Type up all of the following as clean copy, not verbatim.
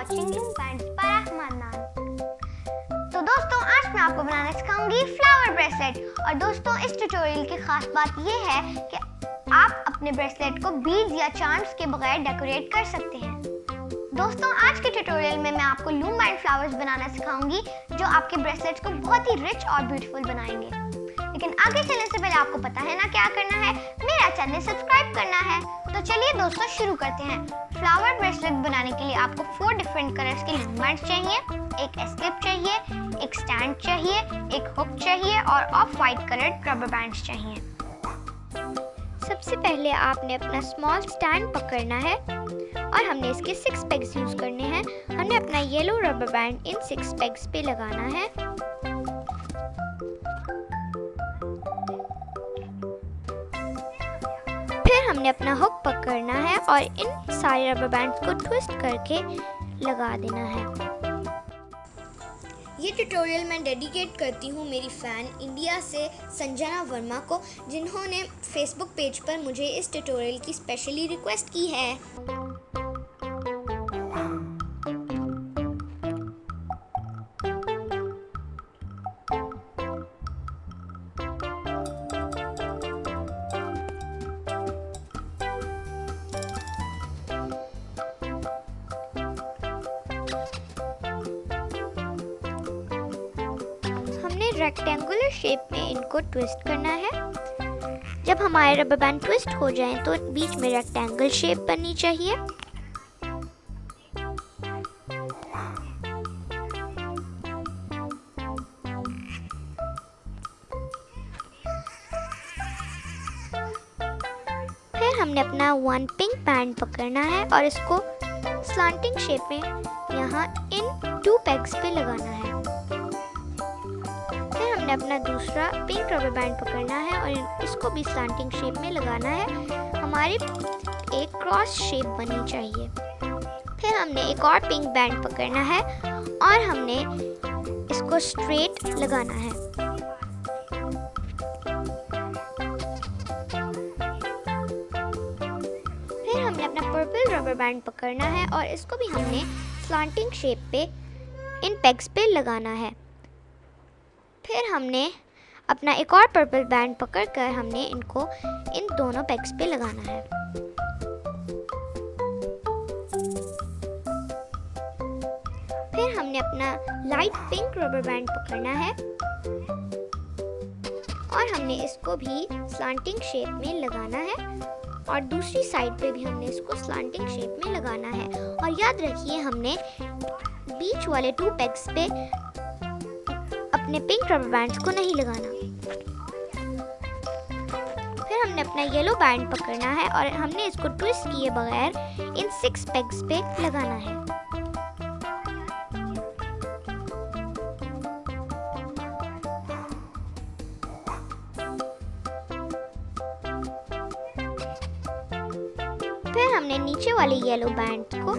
watching Loom Bands by Rahima। तो दोस्तों आज मैं आपको बनाना सिखाऊंगी फ्लावर ब्रेसलेट। और दोस्तों इस ट्यूटोरियल की खास बात ये है कि आप अपने ब्रेसलेट को बीड्स या चार्म्स के बगैर डेकोरेट कर सकते हैं। दोस्तों आज के ट्यूटोरियल में मैं आपको लूम बैंड फ्लावर्स बनाना सिखाऊंगी जो आपके ब्रेसलेट्स को बहुत ही रिच और ब्यूटीफुल बनाएंगे। लेकिन आगे चलने से पहले आपको पता है ना क्या करना है, मेरा चैनल सब्सक्राइब करना है। तो चलिए दोस्तों शुरू करते हैं। फ्लावर ब्रेसलेट बनाने के लिए आपको 4 डिफरेंट कलर्स के लूम बैंड्स चाहिए, एक एस्केप चाहिए, एक स्टैंड चाहिए, एक हुक चाहिए और of white coloured rubber bands चाहिए। सबसे पहले आपने अपना स्मॉल स्टैंड पकड़ना है और हमने इसके 6 पेग्स यूज करने हैं। हमने अपना येलो रबर बैंड इन 6 पेग्स पे लगाना है। फिर हमने अपना हुक पकड़ना है और इन सारे रबर बैंड्स को ट्विस्ट करके लगा देना है। ये ट्यूटोरियल मैं डेडिकेट करती हूँ मेरी फ़ैन इंडिया से संजना वर्मा को, जिन्होंने फेसबुक पेज पर मुझे इस ट्यूटोरियल की स्पेशली रिक्वेस्ट की है। रेक्टेंगुलर शेप में इनको ट्विस्ट करना है। जब हमारे रबर बैंड ट्विस्ट हो जाएं तो बीच में रेक्टेंगल शेप बननी चाहिए। फिर हमने अपना 1 पिंक बैंड पकड़ना है और इसको स्लांटिंग शेप में यहाँ इन 2 पेग्स पे लगाना है। हमने अपना दूसरा पिंक रबर बैंड पकड़ना है और इसको भी स्लांटिंग शेप में लगाना है। हमारी एक क्रॉस शेप बनी चाहिए। फिर हमने एक और पिंक बैंड पकड़ना है और हमने इसको स्ट्रेट लगाना है। फिर हमने अपना पर्पल रबर बैंड पकड़ना है और इसको भी हमने स्लांटिंग शेप पे इन पेग्स पे लगाना है। फिर हमने अपना एक और पर्पल बैंड पकड़कर हमने इनको इन दोनों पेग्स पे लगाना है। फिर हमने अपना लाइट पिंक रबर बैंड पकड़ना है और हमने इसको भी स्लांटिंग शेप में लगाना है और दूसरी साइड पे भी हमने इसको स्लांटिंग शेप में लगाना है। और याद रखिए हमने बीच वाले 2 पेग्स पे अपने पिंक रबर बैंड्स को नहीं लगाना। फिर हमने अपना येलो बैंड पकड़ना है और हमने इसको ट्विस्ट किए बगैर इन 6 पेग्स पे लगाना है। फिर हमने नीचे वाले येलो बैंड को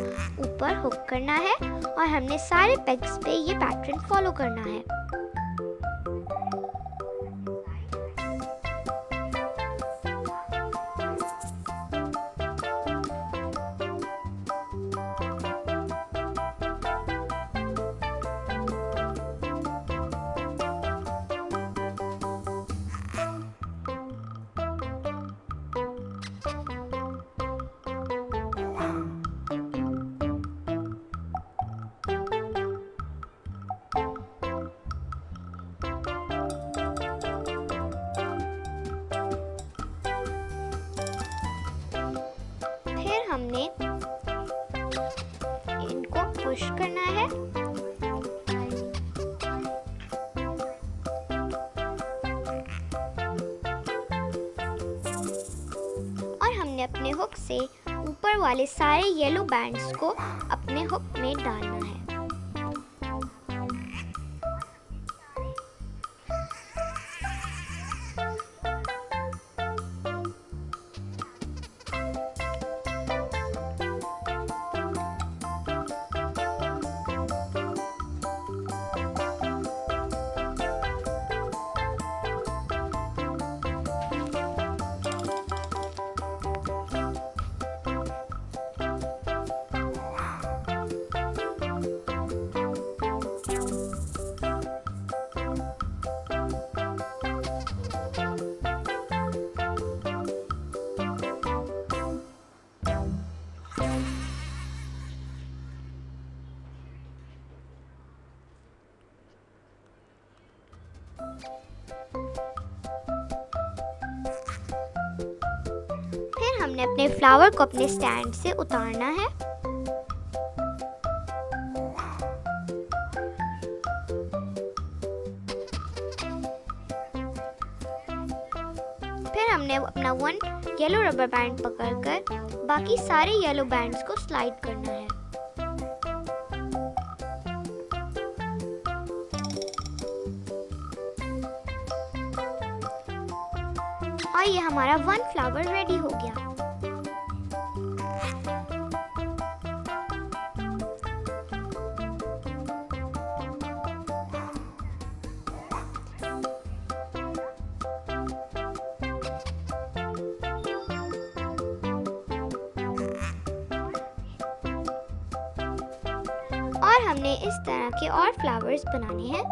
ऊपर हुक करना है और हमने सारे पेग्स पे ये पैटर्न फॉलो करना है। हमने इनको पुश करना है और हमने अपने हुक से ऊपर वाले सारे येलो बैंड्स को अपने हुक में डालना है। हमने अपने फ्लावर को अपने स्टैंड से उतारना है। फिर हमने अपना वन येलो रबर बैंड पकड़कर बाकी सारे येलो बैंड्स को स्लाइड करना है। और ये हमारा वन फ्लावर रेडी हो गया। और हमने इस तरह के और फ्लावर्स बनाने हैं।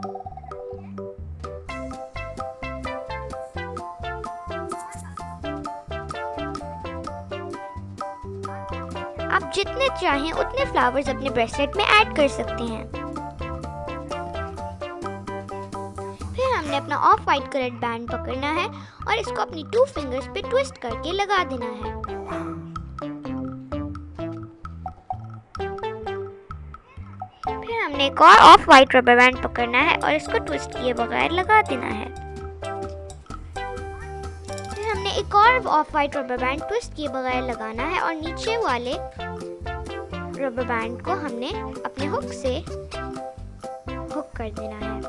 आप जितने चाहें उतने फ्लावर्स अपने ब्रेसलेट में ऐड कर सकते हैं। फिर हमने अपना ऑफ वाइट कलर्ड बैंड पकड़ना है और इसको अपनी 2 फिंगर्स पे ट्विस्ट करके लगा देना है। फिर हमने एक और ऑफ वाइट रबर बैंड पकड़ना है और इसको ट्विस्ट किए बगैर लगा देना है। फिर हमने एक और of white rubber band twist किए बगैर लगाना है और नीचे वाले रबर बैंड को हमने अपने हुक से हुक कर देना है।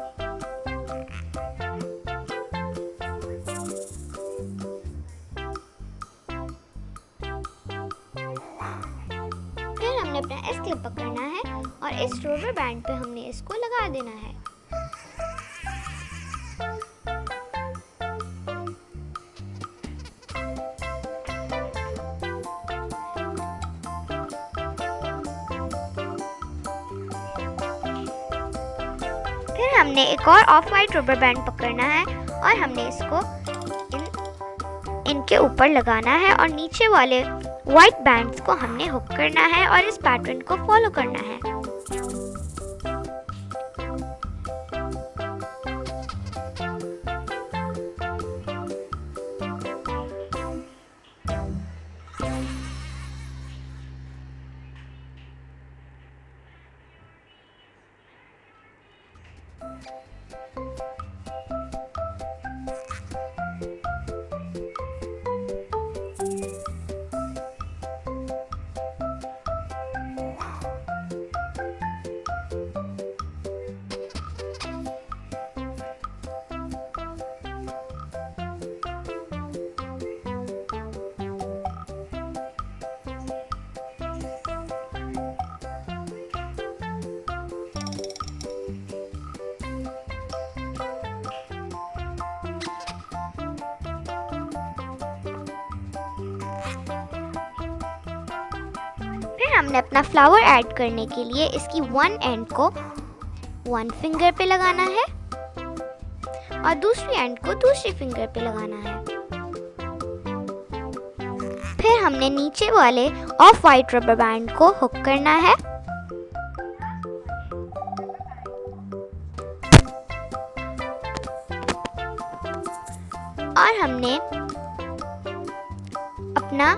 फिर हमने अपना एस क्लिप पकड़ना है और इस रबर बैंड पे हमने इसको लगा देना है। फिर हमने एक और ऑफ वाइट रबर बैंड पकड़ना है और हमने इसको इनके ऊपर लगाना है और नीचे वाले व्हाइट बैंड्स को हमने हुक करना है और इस पैटर्न को फॉलो करना है। हमने अपना फ्लावर ऐड करने के लिए इसकी वन एंड को 1 फिंगर पे लगाना है और दूसरी एंड को दूसरी फिंगर पे लगाना है। फिर हमने नीचे वाले ऑफ वाइट रबर बैंड को हुक करना है और हमने अपना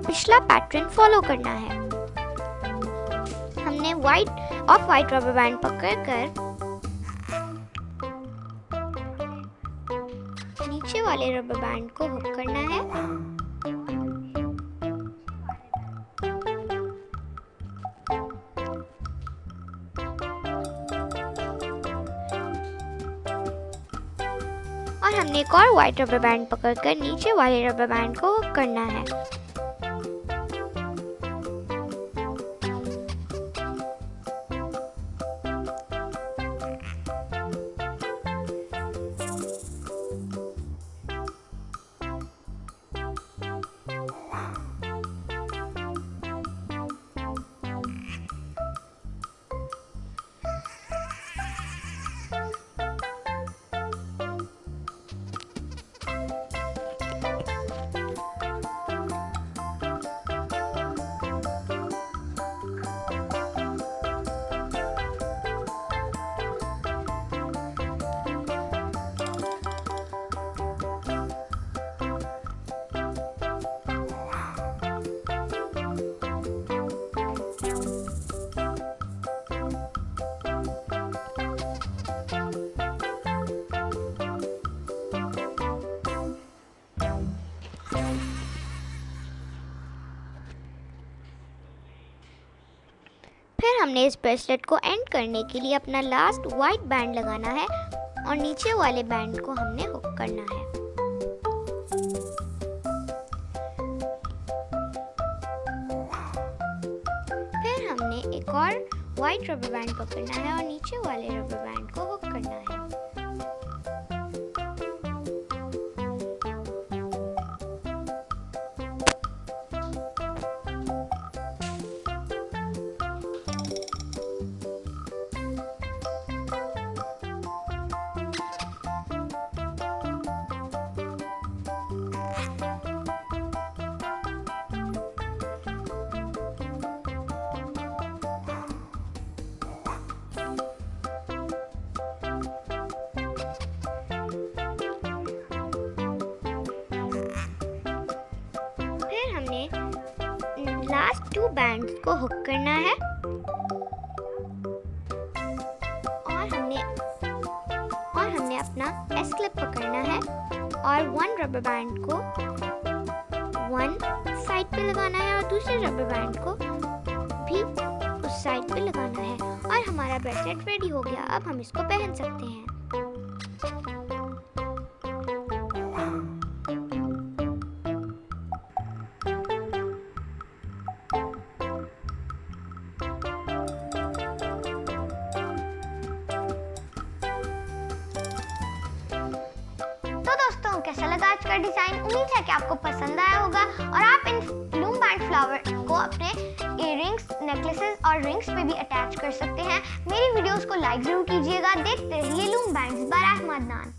पिछला पैटर्न फॉलो करना है। हमने ऑफ वाइट रबर बैंड पकड़कर नीचे वाले रबर बैंड को हुक करना है और हमने एक और व्हाइट रबर बैंड पकड़कर नीचे वाले रबर बैंड को हुक करना है। हमने इस ब्रेसलेट को एंड करने के लिए अपना लास्ट वाइट बैंड लगाना है और नीचे वाले बैंड को हमने हुक करना है। फिर हमने एक और वाइट रबर बैंड पकड़ना है और नीचे वाले रबर बैंड को हुक करना है। लास्ट 2 बैंड्स को हुक करना है और हमने अपना एस क्लिप पकड़ना है और 1 रबर बैंड को 1 साइड पे लगाना है और दूसरे रबर बैंड को भी उस साइड पे लगाना है और हमारा ब्रेसलेट रेडी हो गया। अब हम इसको पहन सकते हैं। कैसा लगा आज का डिजाइन? उम्मीद है कि आपको पसंद आया होगा और आप इन लूम बैंड फ्लावर को अपने इयररिंग्स, नेकलेसेस और रिंग्स पे भी अटैच कर सकते हैं। मेरी वीडियोस को लाइक जरूर कीजिएगा। देखते रहिए लूम बैंड्स बाय रहमा अदनान।